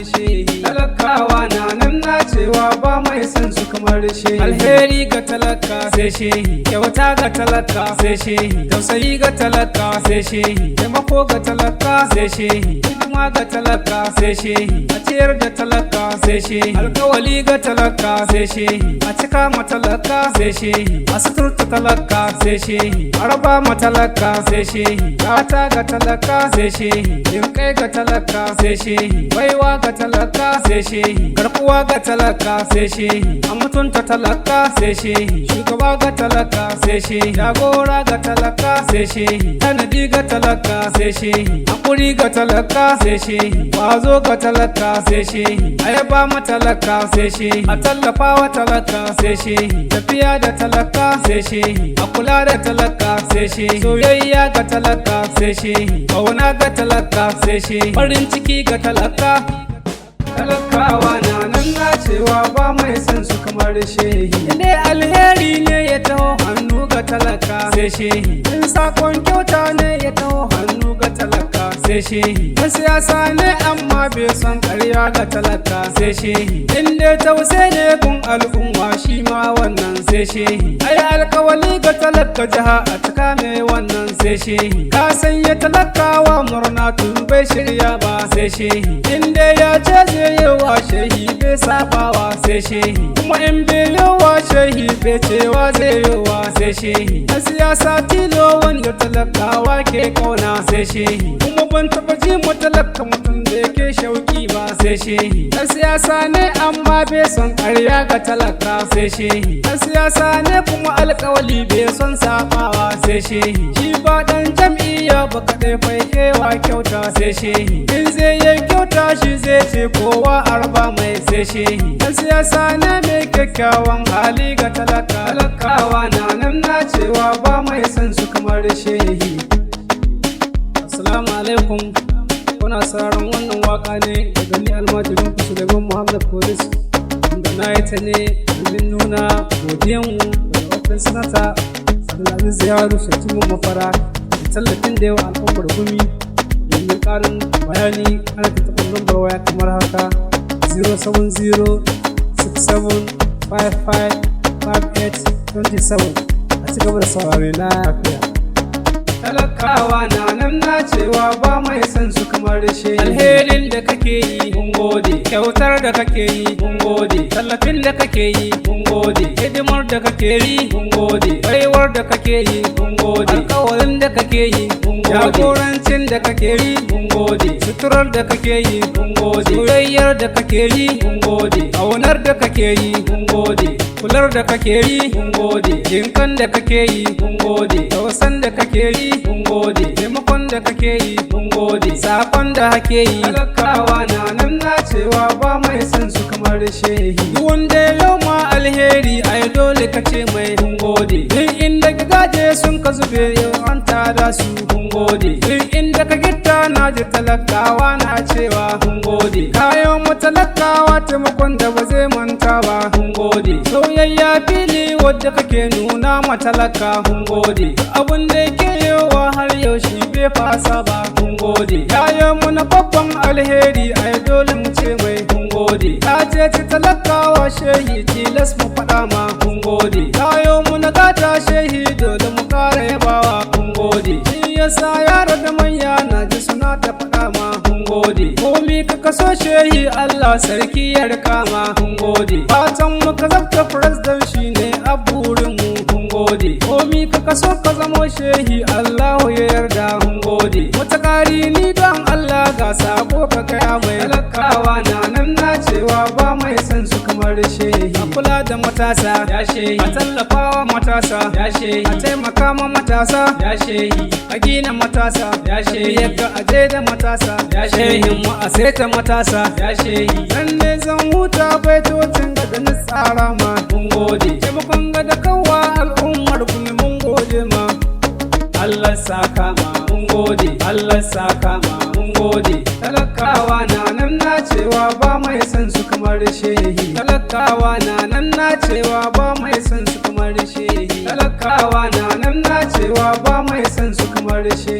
shehi. Talakawa na nan na cewa ba mai son su kamar shehi. Alheri ga talaka sai shehi, kyauta ga talaka sai shehi, tausayi ga talaka sai shehi, taimako ga talaka sai shehi, hidima ga talaka sai shehi, a ciyar da talaka sai shehi, alkawali ga talaka sai shehi, a cika ma talaka sai shehi, a suturta talaka sai shehi, a raba ma talaka sai shehi, gata ga talaka sai shehi, jinkai ga talaka sai shehi, baiwa ga talaka sai shehi, garkuwa ga talaka sai shehi, a mutunta talaka sai shehi, shugaba ga talaka sai shehi, jagora ga talaka sai shehi, tanadi ga talaka sai shehi, hakuri ga talaka sai shehi, kwazo ga talaka sai shehi, ayaba ma talaka sai shehi, a tallafa wa talaka sai shehi, tafiya da talaka sai shehi, a kula da talaka sai shehi, soyayya ga talaka sai shehi, kauna ga talaka sai shehi, farin ciki ga talaka. Talakawa na nan na cewa ba mai son su kamar shehi. Inde alheri ne ya taho hannu ga talaka sai shehi, in sakon kyauta ne ya taho hannu ga talaka sai shehi, in siyasa ne amma bai son karya ga talaka sai shehi, inda tausai ne gun al'umma shi ma wannan sai shehi, ai alkawali ga talaka jiha a cika mai wannan sai shehi, ka sanya talakawa murna tun bai shirya ba sai shehi, inda ya ce zai yawa shehi bai sabawa sai shehi, kuma in bai yawa shehi bai cewa zai yawa sai shehi, a siyasa tilo wanda talakawa ke kauna sai shehi, kuma ban taba ji mu talaka mutum da yake shauki ba sai shehi, a siyasa ne amma bai son karya ga talaka sai shehi, a siyasa ne kuma alkawali bai son sabawa sai shehi, shi ba dan jam'iyya ba kadai fai kewa kyauta sai shehi, in zai yi kyauta shi zai ce kowa arba mai sai shehi, a siyasa ne mai kyakkyawan hali ga talaka. Talakawa na nan na cewa ba mai son su kamar shehi. Assalamu alaikum, kuna sauraron wannan waka ne daga ni almajirin ku Suleiman Muhammad Polis, inda na yi ta ne domin nuna godiyanmu da ofin sanata Abdulaziz Yaro Shatimu Mafara da tallafin da yawa al'ummar Gumi. Domin ƙarin bayani ana ta taɓa lambar waya kamar haka 07067555827 a ci gaba da saurare lafiya. Talakawa na nan na cewa ba mai son su kamar shehi. Alherin da kake yi mun gode, kyautar da kake yi mun gode, tallafin da kake yi mun gode, hidimar da kake yi mun gode, baiwar da kake yi mun gode, alkawarin da kake yi mun gode, jagorancin da kake yi mun gode, suturar da kake yi mun gode, soyayyar da kake yi mun gode, aunar da kake yi mun gode, kular da kake yi mun gode, jinkan da kake yi mun gode, tausan da kake yi mun gode, taimakon da kake yi mun gode, sakon da kake yi. Talakawa na nan na cewa ba mai son su kamar shehi. Duk wanda ya ma alheri ai dole ka ce mai mun gode, duk inda gidaje sun ka zube yau an tada su mun gode, duk inda ka gitta na ji talakawa na cewa mun gode, kayan mu talakawa taimakon da ba zai manta ba mun gode, soyayya fili wadda kake nuna ma talaka mun gode, abun da yake yawa har yaushe bai fasa ba mun gode, yayan mu na babban alheri ai dole mu ce mai mun gode, ta ce ta talakawa shehi tilas mu faɗa ma mun gode, yayan mu na gata shehi dole mu kara yabawa mun gode, shi yasa yara da manya na ji suna ta faɗa ma mun gode, komi ka kaso shehi Allah sarki ya rika ma mun gode, fatan mu ka zabta president shine aburin mu mun gode, komi ka kaso ka zamo shehi Allah ya yarda mun gode, wata kari ni don Allah ga sako ka kaya mai. Talakawa na nan na cewa ba mai son su kamar shehi. A kula da matasa ya shehi, a tallafawa matasa ya shehi, a taimaka ma matasa ya shehi, a gina matasa ya shehi, yadda aje da matasa ya shehi, mu a saita matasa ya shehi, dan ne zan huta baitocin ga da na tsara ma mun gode, taimakon ga da kawa al'ummar kuma mun gode ma. Allah saka ma mun gode, Allah saka ma mun gode. Talakawa na nan na cewa ba mai son su kamar shehi. Talakawa na nan na cewa ba mai son su kamar shehi. Talakawa na nan na cewa ba mai son su kamar shehi.